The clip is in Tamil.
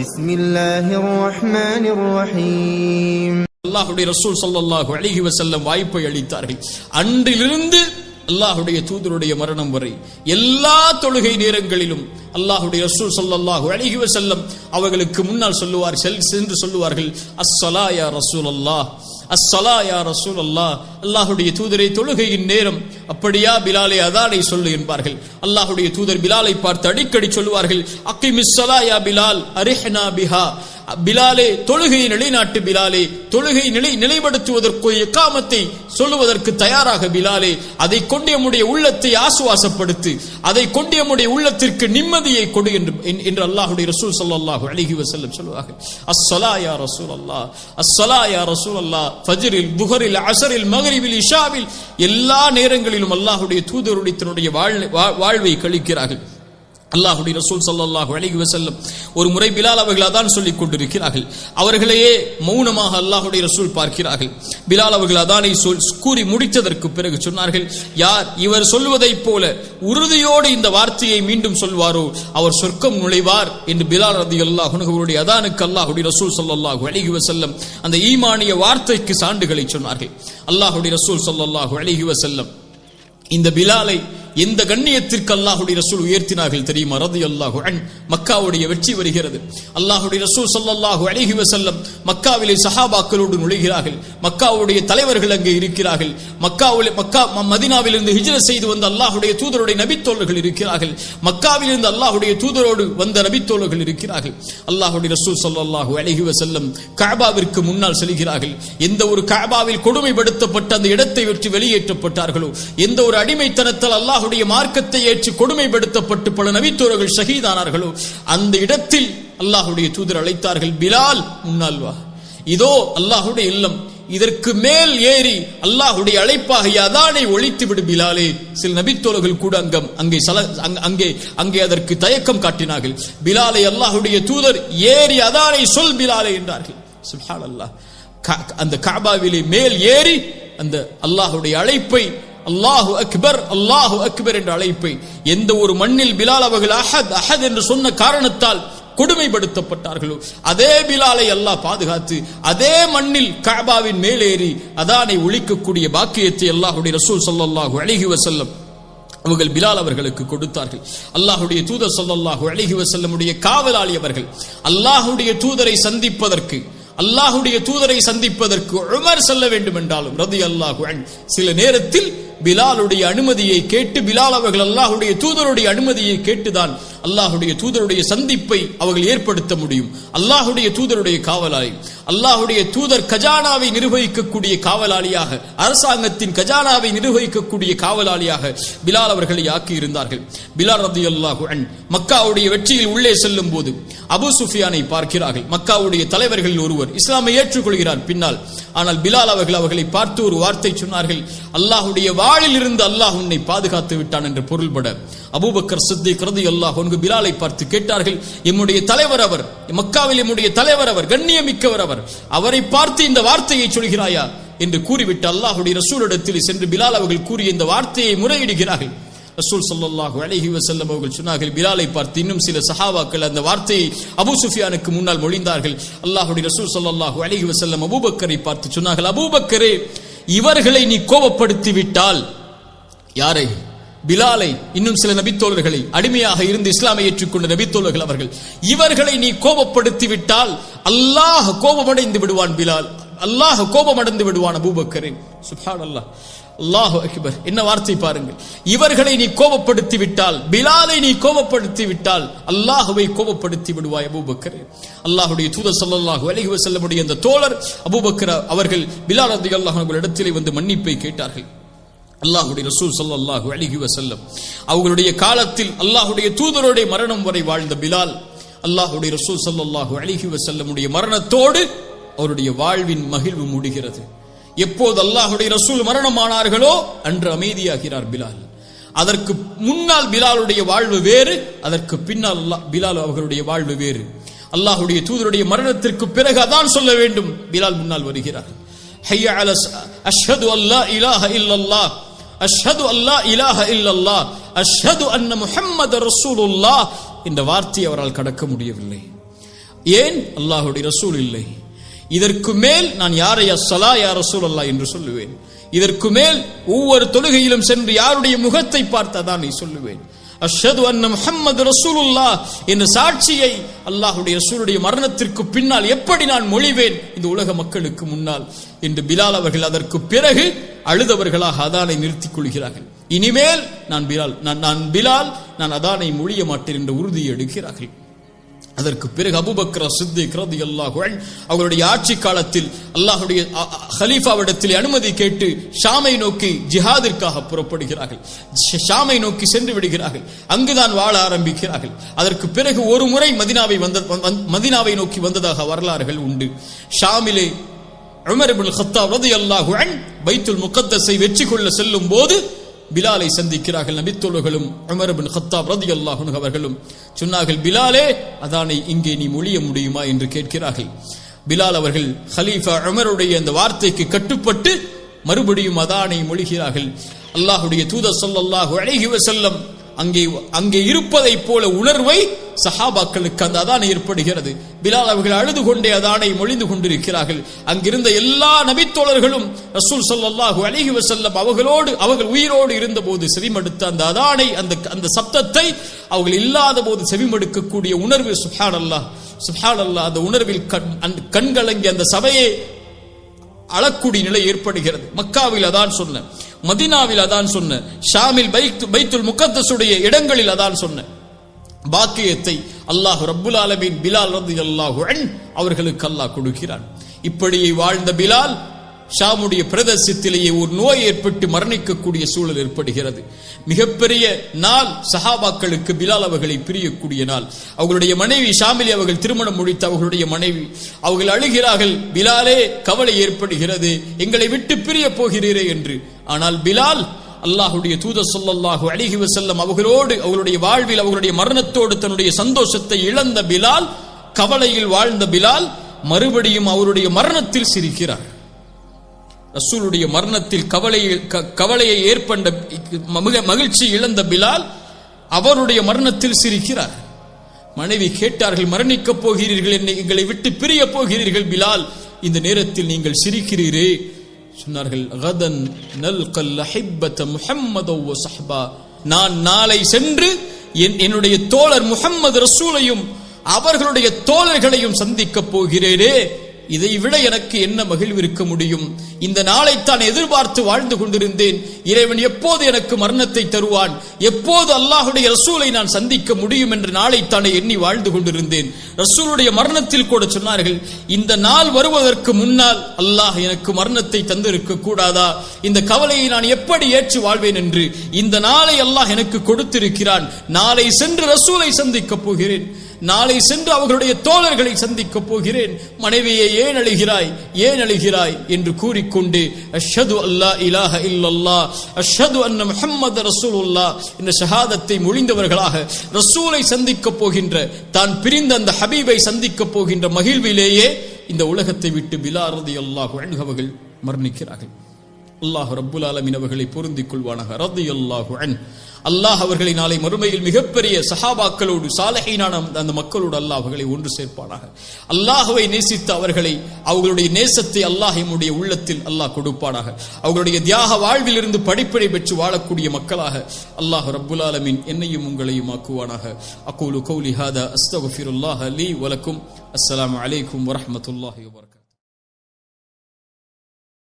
பிஸ்மில்லாஹிர் ரஹ்மானிர் ரஹீம். அல்லாஹ்வுடைய ரசூல் ஸல்லல்லாஹு அலைஹி வஸல்லம் வாய்ப்பை அளித்தார்கள். அன்றிலிருந்து அல்லாஹ்வுடைய தூதருடைய மரணம் வரை எல்லா தொழுகை நேரங்களிலும் அல்லாஹ்வுடைய ரசூல் ஸல்லல்லாஹு அலைஹி வஸல்லம் அவர்களுக்கு முன்னால் சென்று சொல்லுவார்கள், அஸ்ஸலா யா ரசூலல்லாஹ், அஸ்ஸலா யா ரசூலல்லாஹ். அல்லாஹ்வுடைய தூதரை தொழுகையின் நேரம். அப்படியா பிலாலே அதானை சொல்லு என்பார்கள். அல்லாஹ்வுடைய தூதர் பிலாலை பார்த்து அடிக்கடி சொல்லுவார்கள், அக்கிமிஸ் ஸலா யா பிலால் அரிஹ்னா பிஹா. பிலாலே தொழுகையை நிலைநாட்டு பிலாலே, தொழுகை நிலைப்படுத்துவதற்கு இகாமத்தை சொல்லுவதற்கு தயாராக பிலாலே, அதை கொண்டு நம்முடைய உள்ளத்தை ஆசுவாசப்படுத்து, அதை கொண்டு நம்முடைய உள்ளத்திற்கு நிம்மதியை கொடு என்று அல்லாஹ்வுடைய ரசூல் ஸல்லல்லாஹு அலைஹி வஸல்லம் சொல்வார்கள். அஸ்ஸலா யா ரசூலல்லாஹ், அஸ்ஸலா யா ரசூலல்லாஹ். ஃபஜ்ரில், துஹரில், அஸரில், மக்ரிபில், இஷாவில் எல்லா நேரங்களிலும் அல்லாஹ்வுடைய தூதருடைய தன்னுடைய வாழ்வை கழிக்கிறார்கள். அல்லாஹ்வுடைய ரசூல் ஸல்லல்லாஹு அலைஹி வஸல்லம் ஒரு முறை பிலால் அவர்கள் அதான் சொல்லிக் கொண்டிருக்கிறார்கள். அவர்களையே மௌனமாக அல்லாஹ்வுடைய ரசூல் பார்க்கிறார்கள். பிலால் அவர்கள் அதானை கூறி முடித்ததற்கு பிறகு சொன்னார்கள், யார் இவர் சொல்வதைப் போல உறுதியோடு இந்த வார்த்தையை மீண்டும் சொல்வாரோ அவர் சொர்க்கம் நுழைவார் என்று பிலால் ரலியல்லாஹு அன்ஹு அவருடைய அதானுக்கு அல்லாஹ்வுடைய ரசூல் ஸல்லல்லாஹு அலைஹி வஸல்லம் அந்த ஈமானிய வார்த்தைக்கு சான்றுகளை சொன்னார்கள். அல்லாஹ்வுடைய ரசூல் ஸல்லல்லாஹு அலைஹி வஸல்லம் இந்த பிலாலை எந்த கண்ணியத்திற்கு அல்லாஹ்வுடைய ரசூல் உயர்த்தினார்கள் தெரியுமா? ரலியல்லாஹு அன்ஹு. மக்காவுடைய வெற்றி வருகிறது. அல்லாஹ்வுடைய ரசூல் ஸல்லல்லாஹு அலைஹி வஸல்லம் மக்காவிலே சஹாபாக்களோடு நுழைகிறார்கள். மக்காவுடைய தலைவர்கள் அங்கே இருக்கிறார்கள். மதீனாவிலிருந்து ஹிஜ்ரத் செய்து வந்த அல்லாஹ்வுடைய தூதருடைய நபித்தோழர்கள் இருக்கிறார்கள். மக்காவிலிருந்து அல்லாஹ்வுடைய தூதரோடு வந்த நபித்தோழர்கள் இருக்கிறார்கள். அல்லாஹ்வுடைய ரசூல் ஸல்லல்லாஹு அலைஹி வஸல்லம் கஅபாவிற்கு முன்னால் செல்கிறார்கள். எந்த ஒரு கஅபாவில் கொடுமைப்படுத்தப்பட்ட அந்த இடத்தை விட்டு வெளியேற்றப்பட்டார்களோ, எந்த ஒரு அடிமைத்தனத்தால் அல்லாஹ்வுடைய மார்க்கத்தை ஏற்று கொடுமைப்படுத்தப்பட்டு பல நபித்தோழர்கள் ஷஹீதானார்களோ அந்த இடத்தில் அல்லாஹ்வுடைய தூதர் அழைத்தார்கள், பிலால் முன்னால் வா, இதோ அல்லாஹ்வுடைய இல்லம், இதற்கு மேல் ஏறி அல்லாஹ்வுடைய அழைப்பாக அதானை ஒழித்து விடு பிலாலே. சில நபித்தோழர்கள் கூட அங்கே அதற்கு தயக்கம் காட்டினார்கள். பிலாலை அல்லாஹ்வுடைய தூதர் ஏறி அதானை சொல் பிலாலே என்றார்கள். சுப்ஹானல்லாஹ். அந்த கஅபாவிலே மேல் ஏறி அந்த அல்லாஹ்வுடைய அழைப்பை, அல்லாஹு அக்பர், அல்லாஹு அக்பர் என்ற அழைப்பை, எந்த ஒரு மண்ணில் பிலால் அவர்கள் அஹத் அஹத் என்று சொன்ன காரணத்தால் கொடுமைப்படுத்தப்பட்டார்களோ அதே பிலாலை அல்லாஹ் பாதுகாத்து அதே மண்ணில் கஅபாவின் மேலேறி அதானை ஒழிக்கக்கூடிய பாக்கியத்தை அல்லாஹ்வுடைய ரசூல் ஸல்லல்லாஹு அலைஹி வஸல்லம் அவர்கள் பிலால் அவர்களுக்கு கொடுத்தார்கள். அல்லாஹ்வுடைய தூதர் ஸல்லல்லாஹு அலைஹி வஸல்லமுடைய காவலாளி அவர்கள். அல்லாஹ்வுடைய தூதரை சந்திப்பதற்கு உமர் செல்ல வேண்டும் என்றாலும் ரலியல்லாஹு அன்ஹு சில நேரத்தில் பிலாலுடைய அனுமதியை கேட்டு, பிலால் அவர்கள் அல்லாஹ்வுடைய தூதருடைய அனுமதியை கேட்டுதான் அல்லாஹ்வுடைய தூதருடைய சந்திப்பை அவர்கள் ஏற்படுத்த முடியும். அல்லாஹ்வுடைய தூதருடைய காவலாளி, அல்லாஹ்வுடைய தூதர் கஜானாவை நிர்வகிக்கக்கூடிய காவலாளியாக, அரசாங்கத்தின் கஜானாவை நிர்வகிக்கக்கூடிய காவலாளியாக பிலால் அவர்களை ஆக்கி இருந்தார்கள். பிலால் ரலியல்லாஹு அன்ஹு மக்காவுடைய வெற்றியில் உள்ளே செல்லும் போது அபூ சுஃபியானை பார்க்கிறார்கள். மக்காவுடைய தலைவர்களில் ஒருவர் இஸ்லாமை ஏற்றுக்கொள்கிறார் பின்னால். ஆனால் பிலால் அவர்களை பார்த்து ஒரு வார்த்தை சொன்னார்கள், அல்லாஹ்வுடைய வாளில் இருந்து அல்லாஹ் உன்னை பாதுகாத்து விட்டான் என்று பொருள்பட அபூபக்கர் சித்திக் ரலியல்லாஹு அன்ஹு பிலாலை பார்த்து கேட்டார்கள், எம்முடைய தலைவர் அவர், மக்காவில் எம்முடைய தலைவர் அவர், கண்ணியமிக்கவர் அவர், அவரை பார்த்து இந்த வார்த்தையை சொல்கிறாயா என்று கூறிவிட்டு அல்லாஹ்வுடைய ரசூலிடத்தில் சென்று பிலால் அவர்கள் கூறிய இந்த வார்த்தையை முறையிடுகிறார்கள். ரசூல் ஸல்லல்லாஹு அலைஹி வஸல்லம் அவர்கள் சொன்னார்கள், பிலாலை பார்த்து இன்னும் சில சஹாபாக்கள் அந்த வார்த்தையை அபூ சுஃபியானுக்கு முன்னால் மொழிந்தார்கள். அல்லாஹ்வுடைய ரசூல் ஸல்லல்லாஹு அலைஹி வஸல்லம் அபூபக்கரை பார்த்து சொன்னார்கள், அபூபக்கரே, இவர்களை நீ கோபப்படுத்தி விட்டால், யாரை? பிலாலை, இன்னும் சில நபித்தோழர்களை, அடிமையாக இருந்து இஸ்லாமை ஏற்றுக்கொண்ட நபித்தோழர்கள் அவர்கள், இவர்களை நீ கோபப்படுத்தி விட்டால் அல்லாஹ் கோபமடைந்து விடுவான் பிலால், அல்லாஹ் கோபமடைந்து விடுவான் அபூபக்கரே. சுப்ஹானல்லாஹ், அல்லாஹு அக்பர். என்ன வார்த்தை பாருங்கள். இவர்களை நீ கோபப்படுத்தி விட்டால், பிலாலை நீ கோபப்படுத்தி விட்டால் அல்லாஹ்வை கோபப்படுத்தி விடுவாய் அபூபக்கரே. அல்லாஹ்வுடைய தூதர் ஸல்லல்லாஹு அலைஹி வஸல்லமுடைய அந்த தோழர் அபூபக்கர் அவர்கள் பிலால் ரலியல்லாஹு அன்ஹு இடத்திலே வந்து மன்னிப்பை கேட்டார்கள். அல்லாஹ்வுடைய ரசூல் ஸல்லல்லாஹு அலைஹி வஸல்லம் அவர்களுடைய காலத்தில் அல்லாஹ்வுடைய தூதருடைய மரணம் வரை வாழ்ந்த பிலால், அல்லாஹ்வுடைய ரசூல் ஸல்லல்லாஹு அலைஹி வஸல்லமுடைய மரணத்தோடு அவருடைய வாழ்வின் மகிழ்வு முடிகிறது. எப்போது அல்லாஹ்வுடைய ரசூல் மரணமானார்களோ அன்று அமைதியாகிறார் பிலால். அதற்கு முன்னால் பிலாலுடைய வாழ்வு வேறு, அதற்கு பின்னால் பிலால் அவர்களுடைய வாழ்வு வேறு. அல்லாஹ்வுடைய தூதருடைய மரணத்திற்கு பிறகு அதான் சொல்ல வேண்டும். பிலால் முன்னால் வருகிறார். ஹய்ய அலா அஷ்ஹது அல்லா இலாஹ இல்லல்லாஹ், அஷ்ஹது அல்லா இலாஹ இல்லல்லாஹ், அஷ்ஹது அன்ன முஹம்மது ரசூலுல்லாஹ் என்ற வார்த்தையை அவரால் கடக்க முடியவில்லை. ஏன்? அல்லாஹ்வுடைய ரசூல் இல்லை. இதற்கு மேல் நான் யாரை அஸ்ஸலா யா ரசூலல்லாஹ் என்று சொல்லுவேன்? இதற்கு மேல் ஒவ்வொரு தொழுகையிலும் சென்று யாருடைய முகத்தை பார்த்ததான் நீ சொல்லுவேன். அஷ்ஹது அன்ன முஹம்மது ரசூலுல்லாஹ் என்ற சாட்சியை அல்லாஹ்வுடைய ரசூலுடைய மரணத்திற்கு பின்னால் எப்படி நான் மொழிவேன் இந்த உலக மக்களுக்கு முன்னால் என்று பிலால் அவர்கள் அதற்கு பிறகு அழுதவர்களாக அதானை நிறுத்திக் கொள்கிறார்கள். இனிமேல் நான் பிலால் நான் அதானை மொழிய மாட்டேன் என்ற உறுதியை எடுக்கிறார்கள். அதற்கு பிறகு அபூபக்கர் சித்திக் ரலியல்லாஹு அன்ஹு அவருடைய ஆட்சி காலத்தில் அல்லாஹ்வுடைய கலீஃபாவிடத்தில் அனுமதி கேட்டு ஷாமை நோக்கி ஜிஹாதிற்காக புறப்படுகிறார்கள். ஷாமை நோக்கி சென்று விடுகிறார்கள். அங்குதான் வாழ ஆரம்பிக்கிறார்கள். அதற்கு பிறகு ஒரு முறை மதீனாவை நோக்கி வந்ததாக வரலாறுகள் உண்டு. ஷாமிலே உமர் இப்னு கத்தாப் ரலியல்லாஹு அன்ஹு பைத்துல் முகத்தஸை வெற்றி கொள்ள செல்லும் போது பிலாலை சந்திக்கிறார்கள். நபித்தோழர்களும் உமர் இப்னு கத்தாப் ரலியல்லாஹு அன்ஹு அவர்களும் சொன்னார்கள், பிலாலே அதானை இங்கே நீ மொழிய முடியுமா என்று கேட்கிறார்கள். பிலால் அவர்கள் கலீஃபா உமருடைய அந்த வார்த்தைக்கு கட்டுப்பட்டு மறுபடியும் அதானை மொழிகிறார்கள். அல்லாஹ்வுடைய தூதர் ஸல்லல்லாஹு அலைஹி வஸல்லம் அங்கே இருப்பதை போல உணர்வை சஹாபாக்களுக்கு அந்த அதான் ஏற்படுகிறது. பிலால் அவர்கள் அழுது கொண்டே அதானை மொழிந்து கொண்டிருக்கிறார்கள். அங்கிருந்த எல்லா நபித்தோழர்களும் ரசூல் ஸல்லல்லாஹு அலைஹி வஸல்லம் அவர்கள் உயிரோடு இருந்த போது செவிமடுத்த அந்த அதானை அந்த சப்தத்தை அவர்கள் இல்லாத போது செவிமடுக்கக்கூடிய உணர்வு சுப்ஹானல்லாஹ் சுப்ஹானல்லாஹ் அந்த உணர்வில் கண்கலங்கி அந்த சபையை அழக்கூடிய நிலை ஏற்படுகிறது. மக்காவில் அதான் சொன்ன, மதீனாவில் அதான் சொன்ன, ஷாமில் பைத்துல் முகத்தஸுடைய இடங்களில் அதான் சொன்ன பாக்கியத்தை அல்லாஹ் ரப்புல் ஆலமீன் பிலால் ரலியல்லாஹு அன்ஹு அவர்களுக்கு அல்லாஹ் கொடுக்கிறான். இப்படியே வாழ்ந்த பிலால் ஷாமுடைய பிரதேசத்திலேயே ஒரு நோய் ஏற்பட்டு மரணிக்கக்கூடிய சூழல் ஏற்படுகிறது. மிகப்பெரிய நாள் சஹாபாக்களுக்கு பிலால் அவர்களை பிரியக்கூடிய நாள். அவர்களுடைய மனைவி ஷாமிலி அவர்கள் திருமணம் முடித்த அவர்களுடைய மனைவி அவர்கள் அழுகிறார்கள், பிலாலே கவலை ஏற்படுகிறது, எங்களை விட்டு பிரிய போகிறீரே என்று. ஆனால் பிலால் அல்லாஹ்வுடைய தூதர் ஸல்லல்லாஹு அலைஹி வஸல்லம் அவர்களுடைய வாழ்வில் அவர்களுடைய மரணத்தோடு தன்னுடைய சந்தோஷத்தை இழந்த பிலால், கவலையில் வாழ்ந்த பிலால் மறுபடியும் அவருடைய மரணத்தில் சிரிக்கிறார். ரசூலுடைய மரணத்தில் கவலையை ஏற்பட்ட மகிழ்ச்சி இழந்த பிலால் அவருடைய மரணத்தில் சிரிக்கிறார். மனைவி கேட்டார்கள், மரணிக்கப் போகிறீர்கள், எங்களை விட்டு பிரிய போகிறீர்கள் பிலால், இந்த நேரத்தில் நீங்கள் சிரிக்கிறீரே? சொன்னார்கள், கதன் நல்கல் அஹிப்பத முஹம்மது வ ஸஹ்பா, நான் நாளை சென்று என்னுடைய தோழர் முஹம்மது ரசூலையும் அவர்களுடைய தோழர்களையும் சந்திக்கப் போகிறேனே, இதை விட எனக்கு என்ன மகிழ்வு இருக்க முடியும்? இந்த நாளைத்தான் எதிர்பார்த்து வாழ்ந்து கொண்டிருந்தேன். இறைவன் எப்போது எனக்கு மரணத்தை தருவான், எப்போது அல்லாஹ்வுடைய ரசூலை நான் சந்திக்க முடியும் என்ற நாளைத்தானே எண்ணி வாழ்ந்து கொண்டிருந்தேன். ரசூலுடைய மரணத்தில் கூட சொன்னார்கள், இந்த நாள் வருவதற்கு முன்னால் அல்லாஹ் எனக்கு மரணத்தை தந்திருக்க கூடாதா? இந்த கவலையை நான் எப்படி ஏற்று வாழ்வேன் என்று இந்த நாளை அல்லாஹ் எனக்கு கொடுத்திருக்கிறான். நாளை சென்று ரசூலை சந்திக்கப் போகிறேன், நாளை சென்று அவர்களுடைய தோழர்களை சந்திக்கப் போகிறேன். மனைவியை ஏன் அழுகிறாய் என்று கூறிக்கொண்டு அஷ்ஹது அல்லா இலாஹ இல்லல்லாஹ் அஷ்ஹது அன்ன முஹம்மது ரசூலுல்லாஹ் என்ற ஷஹாதத்தை மொழிந்தவர்களாக ரசூலை சந்திக்கப் போகின்ற, தான் பிரிந்த அந்த ஹபீபை சந்திக்கப் போகின்ற மகிழ்விலேயே இந்த உலகத்தை விட்டு பிலால் ரலியல்லாஹு அன்ஹு அவர்கள் மரணிக்கிறார்கள். அல்லாஹ் ரப்புல் ஆலமீன் அவர்களை பொருந்திக் கொள்வானாக. ரலியல்லாஹு அன்ஹு. அல்லாஹ் அவர்களை நாளை மறுமையில் மிகப்பெரிய சஹாபாக்களோடு சாலிஹீனான அந்த மக்களோடு அல்லாஹ் அவர்களை ஒன்று சேர்ப்பானாக. அல்லாஹ்வை நேசித்த அவர்களை, அவர்களுடைய நேசத்தை அல்லாஹ் நம்முடைய உள்ளத்தில் அல்லாஹ் கொடுப்பானாக. அவர்களுடைய தியாக வாழ்வில் இருந்து படிப்பினை பெற்று வாழக்கூடிய மக்களாக அல்லாஹ் ரப்புல் ஆலமீன் என்னையும் உங்களையும் ஆக்குவானாக. அகூலு கௌலி ஹாதா அஸ்தக்ஃபிருல்லாஹ லீ வலக்கும். அஸ்ஸலாமு அலைக்கும் வரஹ்மத்துல்லாஹி வபரகாத்துஹு.